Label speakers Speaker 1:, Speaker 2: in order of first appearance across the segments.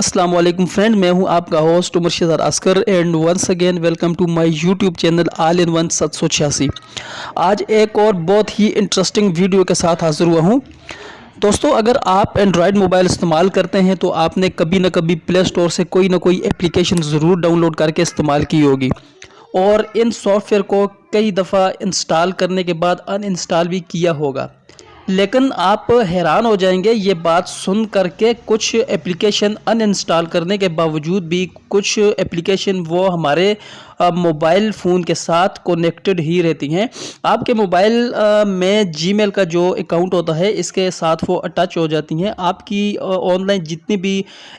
Speaker 1: अस्सलाम वालेकुम फ्रेंड, मैं हूं आपका host Umar Shahzad Askar and once again welcome to my YouTube channel all in one 786। आज एक और बहुत ही इंटरेस्टिंग वीडियो के साथ हाजिर हुआ हूं। दोस्तों, अगर आप एंड्रॉयड मोबाइल इस्तेमाल करते हैं तो आपने कभी ना कभी प्ले स्टोर से कोई ना कोई एप्लीकेशन ज़रूर डाउनलोड करके इस्तेमाल की होगी और इन सॉफ्टवेयर को कई दफ़ा इंस्टॉल करने के बाद अनइंस्टॉल भी किया होगा। लेकिन आप हैरान हो जाएंगे ये बात सुन करके, कुछ एप्लीकेशन अनइंस्टॉल करने के बावजूद भी कुछ एप्लीकेशन वो हमारे मोबाइल फ़ोन के साथ कनेक्टेड ही रहती हैं। आपके मोबाइल में जीमेल का जो अकाउंट होता है इसके साथ वो अटैच हो जाती हैं। आपकी ऑनलाइन जितनी भी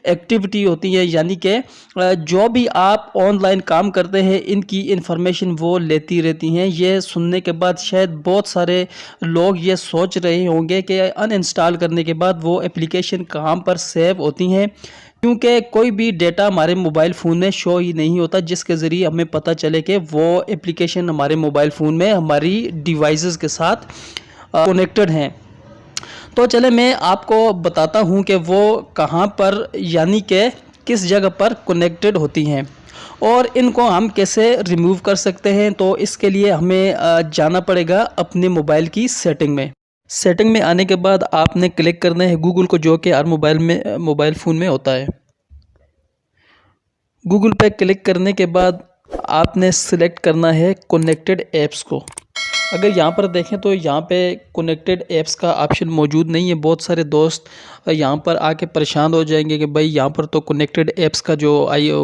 Speaker 1: एक्टिविटी होती है, यानी कि जो भी आप ऑनलाइन काम करते हैं, इनकी इंफॉर्मेशन वो लेती रहती हैं। ये सुनने के बाद शायद बहुत सारे लोग ये सोच रहे होंगे कि अनइंस्टॉल करने के बाद वो एप्लीकेशन कहाँ पर सेव होती हैं, क्योंकि कोई भी डेटा हमारे मोबाइल फ़ोन में शो ही नहीं होता जिसके ज़रिए हमें पता चले कि वो एप्लीकेशन हमारे मोबाइल फ़ोन में हमारी डिवाइसेस के साथ कनेक्टेड हैं। तो चले मैं आपको बताता हूं कि वो कहां पर, यानी कि किस जगह पर कनेक्टेड होती हैं और इनको हम कैसे रिमूव कर सकते हैं। तो इसके लिए हमें जाना पड़ेगा अपने मोबाइल की सेटिंग में। सेटिंग में आने के बाद आपने क्लिक करना है गूगल को, जो कि हर मोबाइल फ़ोन में होता है। गूगल पे क्लिक करने के बाद आपने सिलेक्ट करना है कनेक्टेड ऐप्स को। अगर यहाँ पर देखें तो यहाँ पे कनेक्टेड ऐप्स का ऑप्शन मौजूद नहीं है। बहुत सारे दोस्त यहाँ पर आके परेशान हो जाएंगे कि भाई यहाँ पर तो कनेक्टेड ऐप्स का जो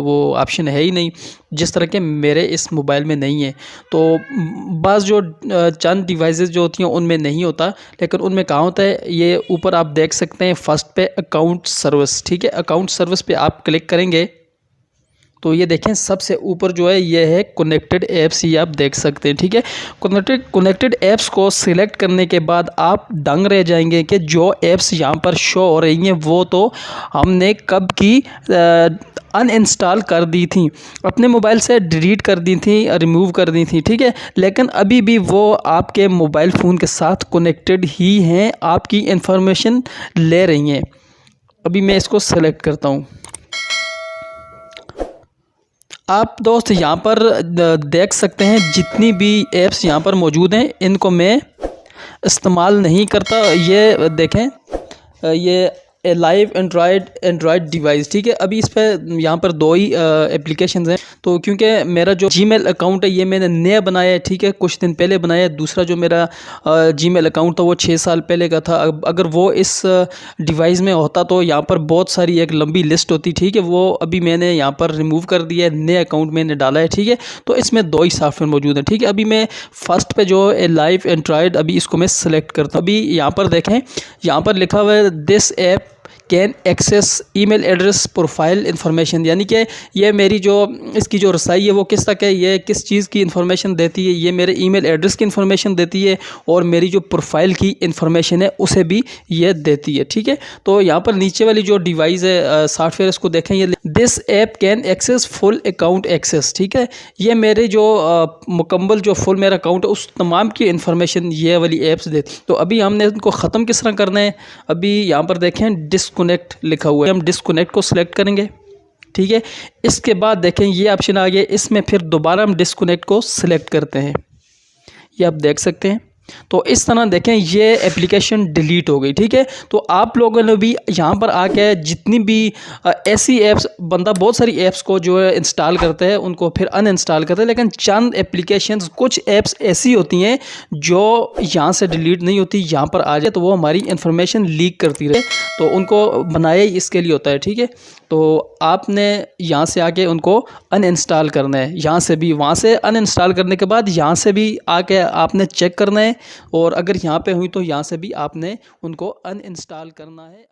Speaker 1: वो ऑप्शन है ही नहीं, जिस तरह के मेरे इस मोबाइल में नहीं है। तो बाज़ जो चंद डिवाइसेस जो होती हैं उनमें नहीं होता, लेकिन उनमें कहाँ होता है, ये ऊपर आप देख सकते हैं फर्स्ट पे अकाउंट सर्विस। ठीक है, अकाउंट सर्विस पे आप क्लिक करेंगे तो ये देखें सबसे ऊपर जो है ये है कनेक्टेड ऐप्स, ये आप देख सकते हैं। ठीक है, कनेक्टेड ऐप्स को सिलेक्ट करने के बाद आप दंग रह जाएंगे कि जो ऐप्स यहाँ पर शो हो रही हैं वो तो हमने कब की अनइंस्टॉल कर दी थी, अपने मोबाइल से डिलीट कर दी थी, रिमूव कर दी थी। ठीक है, लेकिन अभी भी वो आपके मोबाइल फ़ोन के साथ कनेक्टेड ही हैं, आपकी इंफॉर्मेशन ले रही हैं। अभी मैं इसको सेलेक्ट करता हूँ। आप दोस्त यहाँ पर देख सकते हैं जितनी भी ऐप्स यहाँ पर मौजूद हैं इनको मैं इस्तेमाल नहीं करता। ये देखें, ये लाइव एंड्रॉयड डिवाइस। ठीक है, अभी इस पर यहाँ पर दो ही एप्लीकेशंस हैं। तो क्योंकि मेरा जो जीमेल अकाउंट है ये मैंने नया बनाया है, ठीक है, कुछ दिन पहले बनाया है। दूसरा जो मेरा जीमेल अकाउंट था वो 6 साल पहले का था। अगर वो इस डिवाइस में होता तो यहाँ पर बहुत सारी एक लंबी लिस्ट होती। ठीक है, वो अभी मैंने यहाँ पर रिमूव कर दिया है, नए अकाउंट मैंने डाला है। ठीक है, तो इसमें दो ही सॉफ्टवेयर मौजूद हैं। ठीक है, अभी मैं फर्स्ट पे जो लाइव एंड्रॉयड, अभी इसको मैं सेलेक्ट करता हूँ। अभी यहाँ पर देखें, यहाँ पर लिखा हुआ है this app can access email address profile information, यानी कि ये मेरी जो इसकी जो रसाई है वो किस तक है, ये किस चीज़ की इन्फॉर्मेशन देती है, ये मेरे ईमेल एड्रेस की इन्फॉर्मेशन देती है और मेरी जो प्रोफाइल की इन्फॉर्मेशन है उसे भी ये देती है। ठीक है, तो यहाँ पर नीचे वाली जो डिवाइस है सॉफ्टवेयर, इसको देखें, ये this app can access full account access. ठीक है, ये मेरे जो मुकम्मल जो फुल मेरा अकाउंट है उस तमाम की इन्फॉर्मेशन ये वाली ऐप्स देती। तो अभी हमने इनको ख़त्म किस तरह करना है, अभी यहाँ पर देखें डिस्कनेक्ट लिखा हुआ है, हम डिस्कनेक्ट को सिलेक्ट करेंगे। ठीक है, इसके बाद देखें ये ऑप्शन आ गया, इसमें फिर दोबारा हम डिस्कनेक्ट को सिलेक्ट करते हैं, ये आप देख सकते हैं। तो इस तरह देखें ये एप्लीकेशन डिलीट हो गई। ठीक है, तो आप लोगों ने भी यहाँ पर आके जितनी भी ऐसी ऐप्स, बंदा बहुत सारी ऐप्स को जो है इंस्टॉल करते हैं उनको फिर अनइंस्टॉल करते हैं, लेकिन चंद एप्लीकेशंस, कुछ ऐप्स ऐसी होती हैं जो यहाँ से डिलीट नहीं होती, यहाँ पर आ जाए तो वो हमारी इन्फॉर्मेशन लीक करती रहे, तो उनको बनाया ही इसके लिए होता है। ठीक है, तो आपने यहाँ से आके उनको अनइंस्टॉल करना है, यहाँ से भी, वहाँ से अनइंस्टॉल करने के बाद यहाँ से भी आके आपने चेक करना है, और अगर यहाँ पे हुई तो यहाँ से भी आपने उनको अनइंस्टॉल करना है।